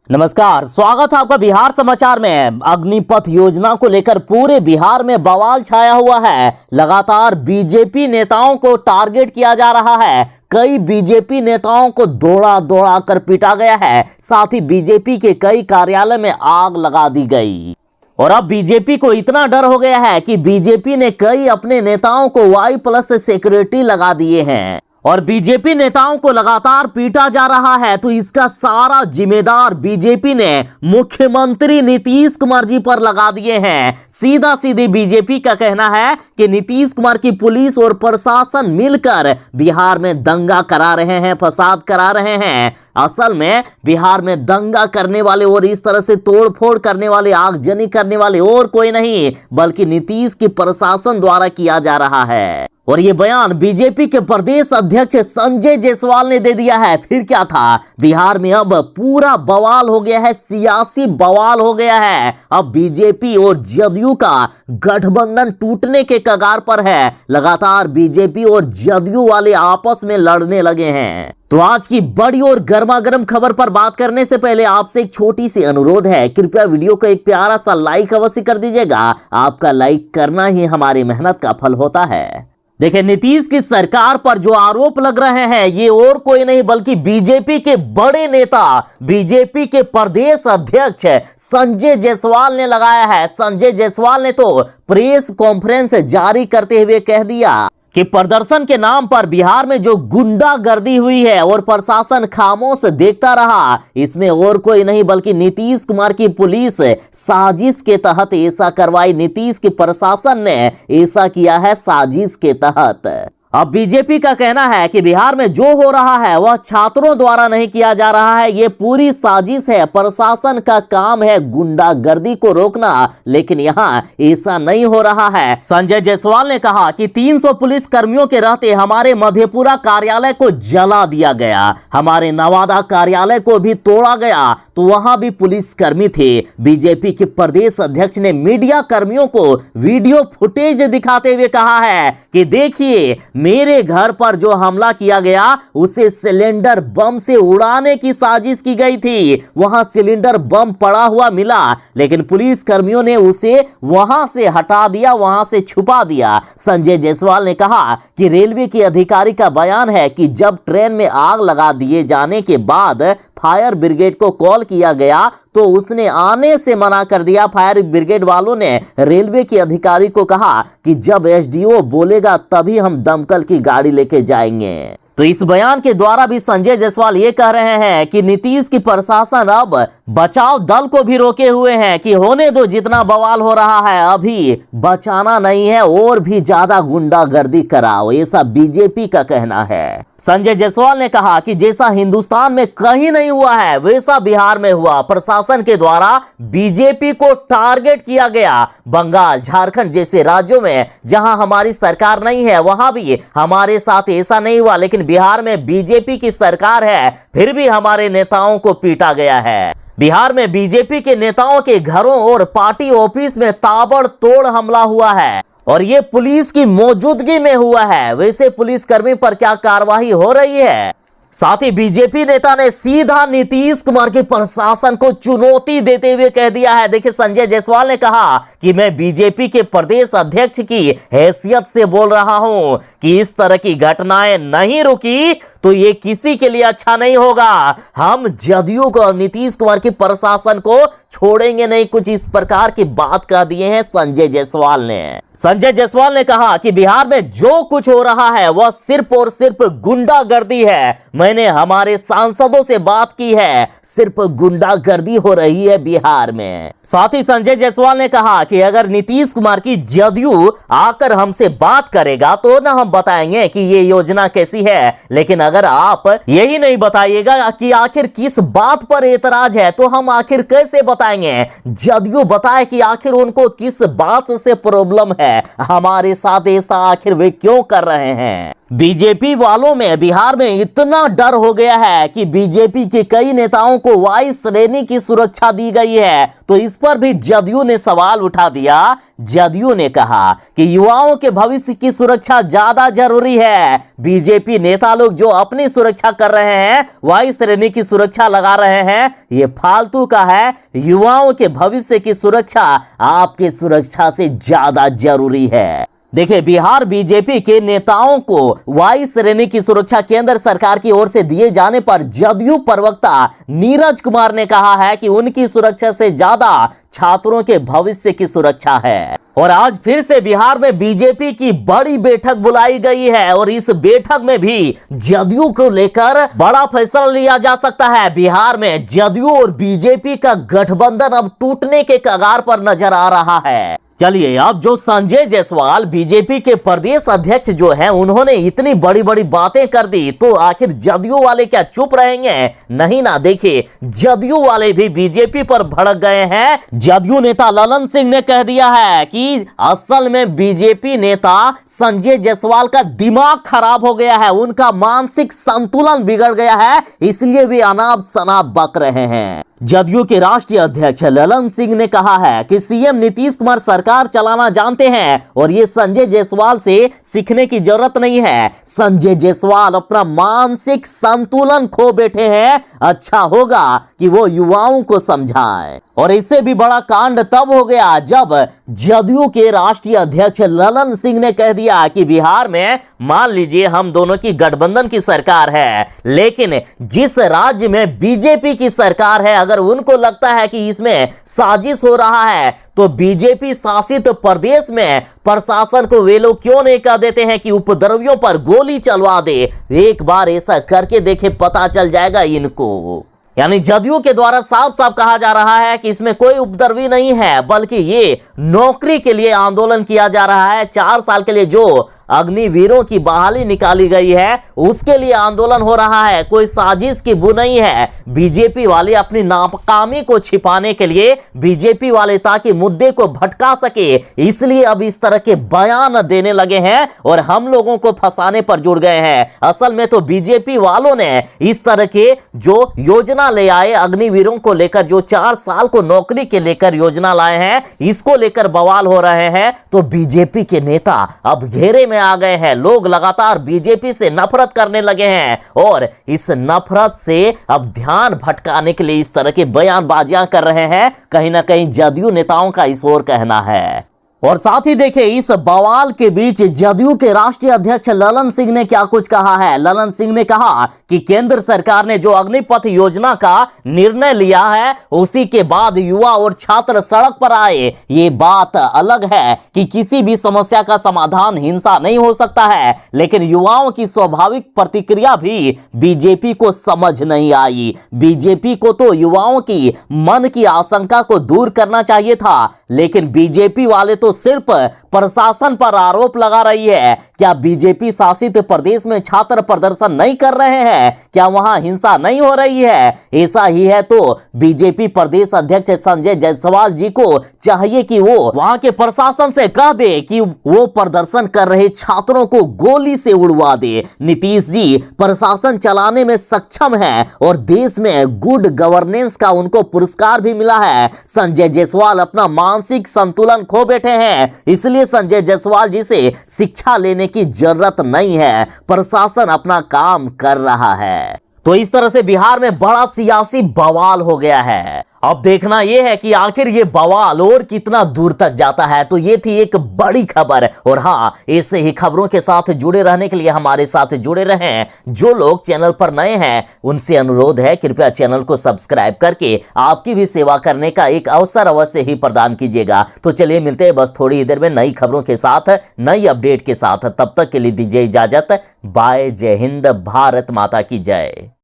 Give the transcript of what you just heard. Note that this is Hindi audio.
नमस्कार, स्वागत है आपका बिहार समाचार में। अग्निपथ योजना को लेकर पूरे बिहार में बवाल छाया हुआ है। लगातार बीजेपी नेताओं को टारगेट किया जा रहा है। कई बीजेपी नेताओं को दौड़ा दौड़ा कर पीटा गया है। साथ ही बीजेपी के कई कार्यालय में आग लगा दी गई। और अब बीजेपी को इतना डर हो गया है कि बीजेपी ने कई अपने नेताओं को Y+ सिक्योरिटी लगा दिए हैं और बीजेपी नेताओं को लगातार पीटा जा रहा है। तो इसका सारा जिम्मेदार बीजेपी ने मुख्यमंत्री नीतीश कुमार जी पर लगा दिए हैं। सीधा सीधी बीजेपी का कहना है कि नीतीश कुमार की पुलिस और प्रशासन मिलकर बिहार में दंगा करा रहे हैं, फसाद करा रहे हैं। असल में बिहार में दंगा करने वाले और इस तरह से तोड़फोड़ करने वाले, आगजनी करने वाले और कोई नहीं बल्कि नीतीश की प्रशासन द्वारा किया जा रहा है। और ये बयान बीजेपी के प्रदेश अध्यक्ष संजय जायसवाल ने दे दिया है। फिर क्या था, बिहार में अब पूरा बवाल हो गया है, सियासी बवाल हो गया है। अब बीजेपी और जदयू का गठबंधन टूटने के कगार पर है। लगातार बीजेपी और जदयू वाले आपस में लड़ने लगे हैं। तो आज की बड़ी और गर्मागर्म खबर पर बात करने से पहले आपसे एक छोटी सी अनुरोध है, कृपया वीडियो को एक प्यारा सा लाइक अवश्य कर दीजिएगा। आपका लाइक करना ही हमारी मेहनत का फल होता है। देखिए, नीतीश की सरकार पर जो आरोप लग रहे हैं ये और कोई नहीं बल्कि बीजेपी के बड़े नेता, बीजेपी के प्रदेश अध्यक्ष संजय जायसवाल ने लगाया है। संजय जायसवाल ने तो प्रेस कॉन्फ्रेंस जारी करते हुए कह दिया कि प्रदर्शन के नाम पर बिहार में जो गुंडागर्दी हुई है और प्रशासन खामोश देखता रहा, इसमें और कोई नहीं बल्कि नीतीश कुमार की पुलिस साजिश के तहत ऐसा करवाई। नीतीश के प्रशासन ने ऐसा किया है साजिश के तहत। अब बीजेपी का कहना है कि बिहार में जो हो रहा है वह छात्रों द्वारा नहीं किया जा रहा है, ये पूरी साजिश है। प्रशासन का काम है गुंडागर्दी को रोकना, लेकिन यहाँ ऐसा नहीं हो रहा है। संजय जायसवाल ने कहा कि 300 पुलिस कर्मियों के रहते हमारे मधेपुरा कार्यालय को जला दिया गया, हमारे नवादा कार्यालय को भी तोड़ा गया, तो वहां भी पुलिस कर्मी थे। बीजेपी के प्रदेश अध्यक्ष ने मीडिया कर्मियों को वीडियो फुटेज दिखाते हुए कहा है कि देखिए, मेरे घर पर जो हमला किया गया उसे सिलेंडर बम से उड़ाने की साजिश की गई थी। वहां सिलेंडर बम पड़ा हुआ मिला, लेकिन पुलिस कर्मियों ने उसे वहां से हटा दिया, वहां से छुपा दिया। संजय जायसवाल ने कहा कि रेलवे के अधिकारी का बयान है कि जब ट्रेन में आग लगा दिए जाने के बाद फायर ब्रिगेड को कॉल किया गया तो उसने आने से मना कर दिया। फायर ब्रिगेड वालों ने रेलवे के अधिकारी को कहा कि जब SDO बोलेगा तभी हम दमकल की गाड़ी लेके जाएंगे। तो इस बयान के द्वारा भी संजय जायसवाल ये कह रहे हैं कि नीतीश की प्रशासन अब बचाव दल को भी रोके हुए हैं कि होने दो, जितना बवाल हो रहा है अभी बचाना नहीं है और भी ज्यादा गुंडागर्दी कराओ, ऐसा बीजेपी का कहना है। संजय जायसवाल ने कहा कि जैसा हिंदुस्तान में कहीं नहीं हुआ है वैसा बिहार में हुआ। प्रशासन के द्वारा बीजेपी को टारगेट किया गया। बंगाल, झारखंड जैसे राज्यों में जहां हमारी सरकार नहीं है वहां भी हमारे साथ ऐसा नहीं हुआ, लेकिन बिहार में बीजेपी की सरकार है फिर भी हमारे नेताओं को पीटा गया है। बिहार में बीजेपी के नेताओं के घरों और पार्टी ऑफिस में ताबड़तोड़ हमला हुआ है और ये पुलिस की मौजूदगी में हुआ है। वैसे पुलिसकर्मी पर क्या कार्रवाई हो रही है? साथ ही बीजेपी नेता ने सीधा नीतीश कुमार के प्रशासन को चुनौती देते हुए कह दिया है। देखिए, संजय जायसवाल ने कहा कि मैं बीजेपी के प्रदेश अध्यक्ष की हैसियत से बोल रहा हूं कि इस तरह की घटनाएं नहीं रुकी तो ये किसी के लिए अच्छा नहीं होगा। हम जदयू को, नीतीश कुमार के प्रशासन को छोड़ेंगे नहीं, कुछ इस प्रकार की बात कह दिए हैं संजय जायसवाल ने। संजय जायसवाल ने कहा कि बिहार में जो कुछ हो रहा है वह सिर्फ और सिर्फ गुंडागर्दी है। मैंने हमारे सांसदों से बात की है, सिर्फ गुंडागर्दी हो रही है बिहार में। साथ ही संजय जायसवाल ने कहा कि अगर नीतीश कुमार की जदयू आकर हमसे बात करेगा तो ना हम बताएंगे कि ये योजना कैसी है, लेकिन अगर आप यही नहीं बताइएगा कि आखिर किस बात पर एतराज है तो हम आखिर कैसे बताएंगे। जदयू बताए कि आखिर उनको किस बात से प्रॉब्लम है, हमारे साथ ऐसा आखिर वे क्यों कर रहे हैं। बीजेपी वालों में बिहार में इतना डर हो गया है कि बीजेपी के कई नेताओं को वायु श्रेणी की सुरक्षा दी गई है। तो इस पर भी जदयू ने सवाल उठा दिया। जदयू ने कहा कि युवाओं के भविष्य की सुरक्षा ज्यादा जरूरी है। बीजेपी नेता लोग जो अपनी सुरक्षा कर रहे हैं, वायु श्रेणी की सुरक्षा लगा रहे हैं, ये फालतू का है। युवाओं के भविष्य की सुरक्षा आपकी सुरक्षा से ज्यादा जरूरी है। देखिए, बिहार बीजेपी के नेताओं को वायु श्रेणी की सुरक्षा केंद्र सरकार की ओर से दिए जाने पर जदयू प्रवक्ता नीरज कुमार ने कहा है कि उनकी सुरक्षा से ज्यादा छात्रों के भविष्य की सुरक्षा है। और आज फिर से बिहार में बीजेपी की बड़ी बैठक बुलाई गई है और इस बैठक में भी जदयू को लेकर बड़ा फैसला लिया जा सकता है। बिहार में जदयू और बीजेपी का गठबंधन अब टूटने के कगार पर नजर आ रहा है। चलिए, अब जो संजय जायसवाल बीजेपी के प्रदेश अध्यक्ष जो हैं, उन्होंने इतनी बड़ी बड़ी बातें कर दी, तो आखिर जदयू वाले क्या चुप रहेंगे? नहीं ना। देखिए, जदयू वाले भी बीजेपी पर भड़क गए हैं। जदयू नेता ललन सिंह ने कह दिया है कि असल में बीजेपी नेता संजय जायसवाल का दिमाग खराब हो गया है, उनका मानसिक संतुलन बिगड़ गया है, इसलिए वे अनाप शनाप बक रहे हैं। जदयू के राष्ट्रीय अध्यक्ष ललन सिंह ने कहा है कि सीएम नीतीश कुमार सरकार चलाना जानते हैं और ये संजय जायसवाल से सीखने की जरूरत नहीं है। संजय जायसवाल अपना मानसिक संतुलन खो बैठे हैं। अच्छा होगा कि वो युवाओं को समझाएं। और इससे भी बड़ा कांड तब हो गया जब जदयू के राष्ट्रीय अध्यक्ष ललन सिंह ने कह दिया कि बिहार में मान लीजिए हम दोनों की गठबंधन की सरकार है, लेकिन जिस राज्य में बीजेपी की सरकार है, अगर उनको लगता है कि इसमें साजिश हो रहा है, तो बीजेपी शासित प्रदेश में प्रशासन को वे लोग क्यों नहीं कह देते हैं कि उपद्रवियों पर गोली चलवा दे। एक बार ऐसा करके देखे, पता चल जाएगा इनको। यानी जदयू के द्वारा साफ साफ कहा जा रहा है कि इसमें कोई उपद्रवी नहीं है, बल्कि ये नौकरी के लिए आंदोलन किया जा रहा है। 4 साल के लिए जो अग्निवीरों की बहाली निकाली गई है, उसके लिए आंदोलन हो रहा है। कोई साजिश की बुनाई है। बीजेपी वाले अपनी नाकामी को छिपाने के लिए, बीजेपी वाले ताकि मुद्दे को भटका सके, इसलिए अब इस तरह के बयान देने लगे हैं और हम लोगों को फंसाने पर जुड़ गए हैं। असल में तो बीजेपी वालों ने इस तरह के जो योजना ले आए अग्निवीरों को लेकर, जो 4 साल को नौकरी के लेकर योजना लाए हैं, इसको लेकर बवाल हो रहे हैं। तो बीजेपी के नेता अब घेरे में आ गए हैं। लोग लगातार बीजेपी से नफरत करने लगे हैं और इस नफरत से अब ध्यान भटकाने के लिए इस तरह के बयानबाजियां कर रहे हैं। कहीं ना कहीं जदयू नेताओं का इस ओर कहना है। और साथ ही देखिए, इस बवाल के बीच जदयू के राष्ट्रीय अध्यक्ष ललन सिंह ने क्या कुछ कहा है। ललन सिंह ने कहा कि केंद्र सरकार ने जो अग्निपथ योजना का निर्णय लिया है, उसी के बाद युवा और छात्र सड़क पर आए। ये बात अलग है कि किसी भी समस्या का समाधान हिंसा नहीं हो सकता है, लेकिन युवाओं की स्वाभाविक प्रतिक्रिया भी बीजेपी को समझ नहीं आई। बीजेपी को तो युवाओं की मन की आशंका को दूर करना चाहिए था, लेकिन बीजेपी वाले तो सिर्फ प्रशासन पर आरोप लगा रही है। क्या बीजेपी शासित प्रदेश में छात्र प्रदर्शन नहीं कर रहे हैं? क्या वहां हिंसा नहीं हो रही है? ऐसा ही है तो बीजेपी प्रदेश अध्यक्ष संजय जायसवाल जी को चाहिए कि वो वहां के प्रशासन से कह दे कि वो प्रदर्शन कर रहे छात्रों को गोली से उड़वा दे। नीतीश जी प्रशासन चलाने में सक्षम है और देश में गुड गवर्नेंस का उनको पुरस्कार भी मिला है। संजय जायसवाल अपना मानसिक संतुलन खो बैठे हैं, इसलिए संजय जायसवाल जी से शिक्षा लेने की जरूरत नहीं है। प्रशासन अपना काम कर रहा है। तो इस तरह से बिहार में बड़ा सियासी बवाल हो गया है। अब देखना यह है कि आखिर ये बवाल और कितना दूर तक जाता है। तो ये थी एक बड़ी खबर। और हाँ, ऐसे ही खबरों के साथ जुड़े रहने के लिए हमारे साथ जुड़े रहें। जो लोग चैनल पर नए हैं, उनसे अनुरोध है कृपया चैनल को सब्सक्राइब करके आपकी भी सेवा करने का एक अवसर अवश्य ही प्रदान कीजिएगा। तो चलिए मिलते हैं बस थोड़ी ही देर में नई खबरों के साथ, नई अपडेट के साथ। तब तक के लिए दीजिए इजाजत। बाय। जय हिंद। भारत माता की जय।